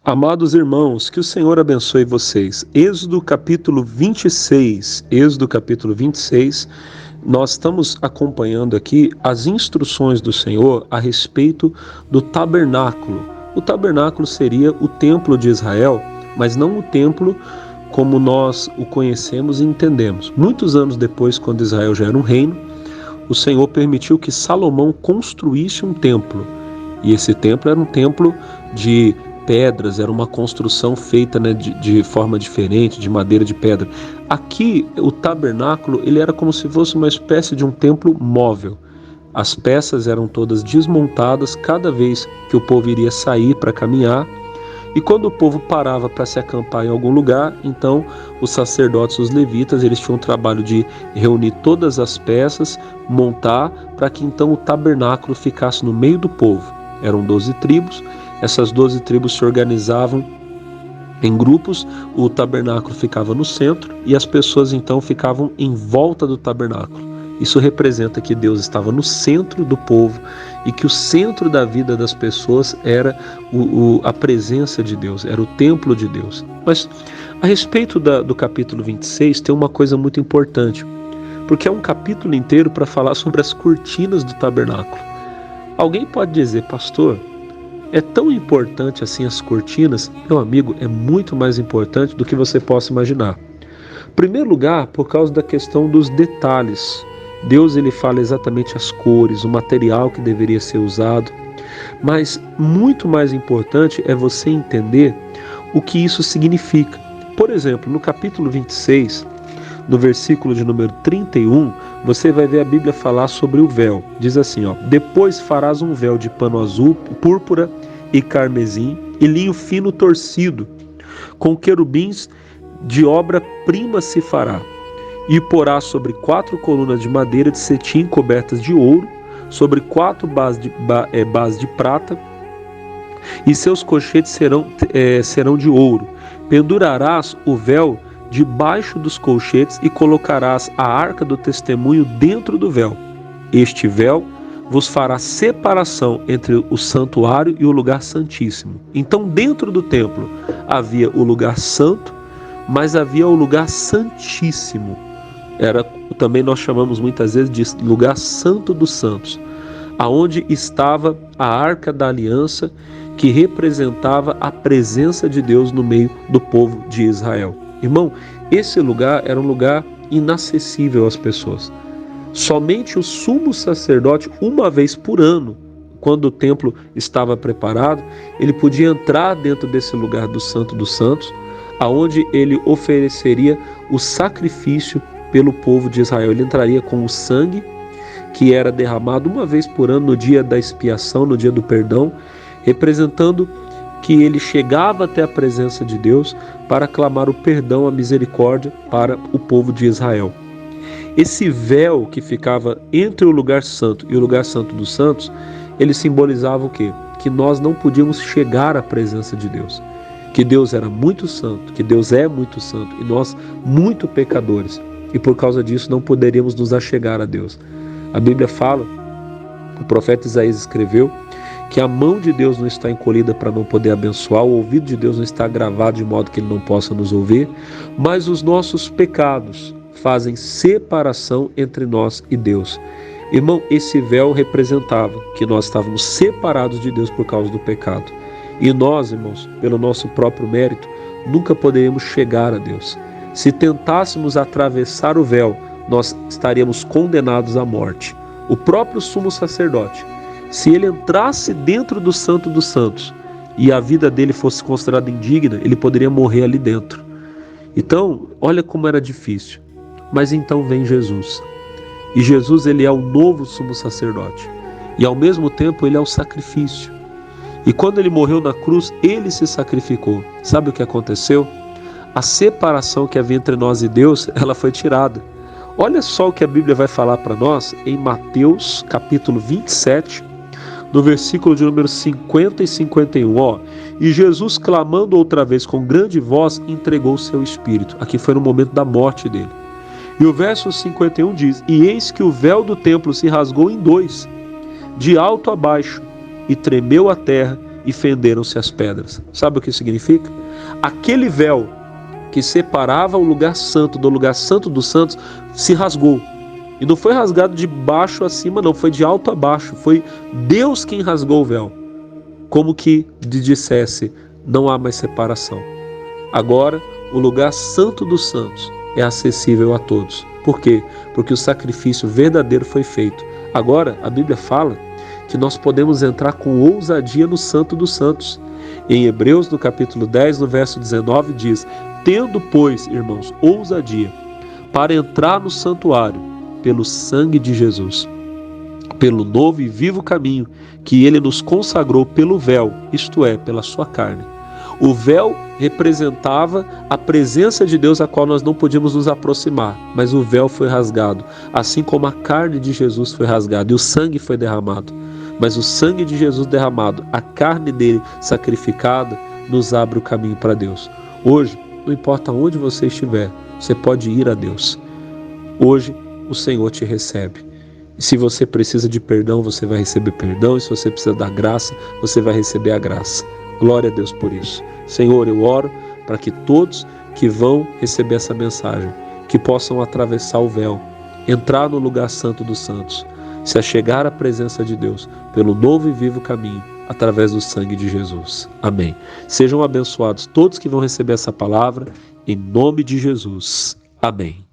Amados irmãos, que o Senhor abençoe vocês. Êxodo capítulo 26, nós estamos acompanhando aqui as instruções do Senhor a respeito do tabernáculo. O tabernáculo seria o templo de Israel, mas não o templo como nós o conhecemos e entendemos. Muitos anos depois, quando Israel já era um reino, o Senhor permitiu que Salomão construísse um templo. E esse templo era um templo de pedras, era uma construção feita, de forma diferente, de madeira de pedra. Aqui, o tabernáculo, ele era como se fosse uma espécie de um templo móvel. As peças eram todas desmontadas cada vez que o povo iria sair para caminhar. E quando o povo parava para se acampar em algum lugar, então os sacerdotes, os levitas, eles tinham o trabalho de reunir todas as peças, montar, para que então o tabernáculo ficasse no meio do povo. Eram 12 tribos, essas 12 tribos se organizavam em grupos, o tabernáculo ficava no centro e as pessoas então ficavam em volta do tabernáculo. Isso representa que Deus estava no centro do povo e que o centro da vida das pessoas era a presença de Deus, era o templo de Deus. Mas a respeito do capítulo 26 tem uma coisa muito importante, porque é um capítulo inteiro para falar sobre as cortinas do tabernáculo. Alguém pode dizer, pastor, é tão importante assim as cortinas? Meu amigo, é muito mais importante do que você possa imaginar. Em primeiro lugar, por causa da questão dos detalhes. Deus ele fala exatamente as cores, o material que deveria ser usado. Mas muito mais importante é você entender o que isso significa. Por exemplo, no capítulo 26, no versículo de número 31, você vai ver a Bíblia falar sobre o véu. Diz assim, depois farás um véu de pano azul, púrpura e carmesim, e linho fino torcido, com querubins de obra-prima se fará. E porá sobre 4 colunas de madeira de cetim cobertas de ouro, sobre 4 bases de prata, e seus cochetes serão de ouro. Pendurarás o véu debaixo dos colchetes e colocarás a arca do testemunho dentro do véu. Este véu vos fará separação entre o santuário e o lugar santíssimo. Então, dentro do templo havia o lugar santo, mas havia o lugar santíssimo. Também nós chamamos muitas vezes de lugar santo dos santos, aonde estava a arca da aliança, que representava a presença de Deus no meio do povo de Israel. Irmão, esse lugar era um lugar inacessível às pessoas. Somente o sumo sacerdote, uma vez por ano, quando o templo estava preparado, ele podia entrar dentro desse lugar do Santo dos Santos, aonde ele ofereceria o sacrifício pelo povo de Israel. Ele entraria com o sangue que era derramado uma vez por ano no dia da expiação, no dia do perdão, representando que ele chegava até a presença de Deus para clamar o perdão, a misericórdia para o povo de Israel. Esse véu que ficava entre o lugar santo e o lugar santo dos santos, ele simbolizava o quê? Que nós não podíamos chegar à presença de Deus. Que Deus era muito santo, que Deus é muito santo e nós muito pecadores. E por causa disso não poderíamos nos achegar a Deus. A Bíblia fala, o profeta Isaías escreveu, que a mão de Deus não está encolhida para não poder abençoar, o ouvido de Deus não está gravado de modo que ele não possa nos ouvir, mas os nossos pecados fazem separação entre nós e Deus. Irmão, esse véu representava que nós estávamos separados de Deus por causa do pecado. E nós, irmãos, pelo nosso próprio mérito, nunca poderíamos chegar a Deus. Se tentássemos atravessar o véu, nós estaríamos condenados à morte. O próprio sumo sacerdote, se ele entrasse dentro do Santo dos Santos e a vida dele fosse considerada indigna, ele poderia morrer ali dentro. Então, olha como era difícil. Mas então vem Jesus. E Jesus, ele é o novo sumo sacerdote. E ao mesmo tempo ele é o sacrifício. E quando ele morreu na cruz, ele se sacrificou. Sabe o que aconteceu? A separação que havia entre nós e Deus, ela foi tirada. Olha só o que a Bíblia vai falar para nós em Mateus capítulo 27, no versículo de número 50 e 51, ó. E Jesus, clamando outra vez com grande voz, entregou o seu espírito. Aqui foi no momento da morte dele. E o verso 51 diz: E eis que o véu do templo se rasgou em dois, de alto a baixo, e tremeu a terra, e fenderam-se as pedras. Sabe o que significa? Aquele véu que separava o lugar santo do lugar santo dos santos se rasgou. E não foi rasgado de baixo a cima, não, foi de alto a baixo. Foi Deus quem rasgou o véu. Como que dissesse, não há mais separação. Agora, o lugar santo dos santos é acessível a todos. Por quê? Porque o sacrifício verdadeiro foi feito. Agora, a Bíblia fala que nós podemos entrar com ousadia no Santo dos Santos. Em Hebreus, no capítulo 10, no verso 19, diz: Tendo, pois, irmãos, ousadia para entrar no santuário pelo sangue de Jesus, pelo novo e vivo caminho que ele nos consagrou pelo véu, isto é, pela sua carne. O véu representava a presença de Deus a qual nós não podíamos nos aproximar, mas o véu foi rasgado, assim como a carne de Jesus foi rasgada e o sangue foi derramado. Mas o sangue de Jesus derramado, a carne dele sacrificada, nos abre o caminho para Deus. Hoje, não importa onde você estiver, você pode ir a Deus. Hoje, o Senhor te recebe. E se você precisa de perdão, você vai receber perdão. E se você precisa da graça, você vai receber a graça. Glória a Deus por isso. Senhor, eu oro para que todos que vão receber essa mensagem, que possam atravessar o véu, entrar no lugar santo dos santos, se achegar à presença de Deus pelo novo e vivo caminho, através do sangue de Jesus. Amém. Sejam abençoados todos que vão receber essa palavra, em nome de Jesus. Amém.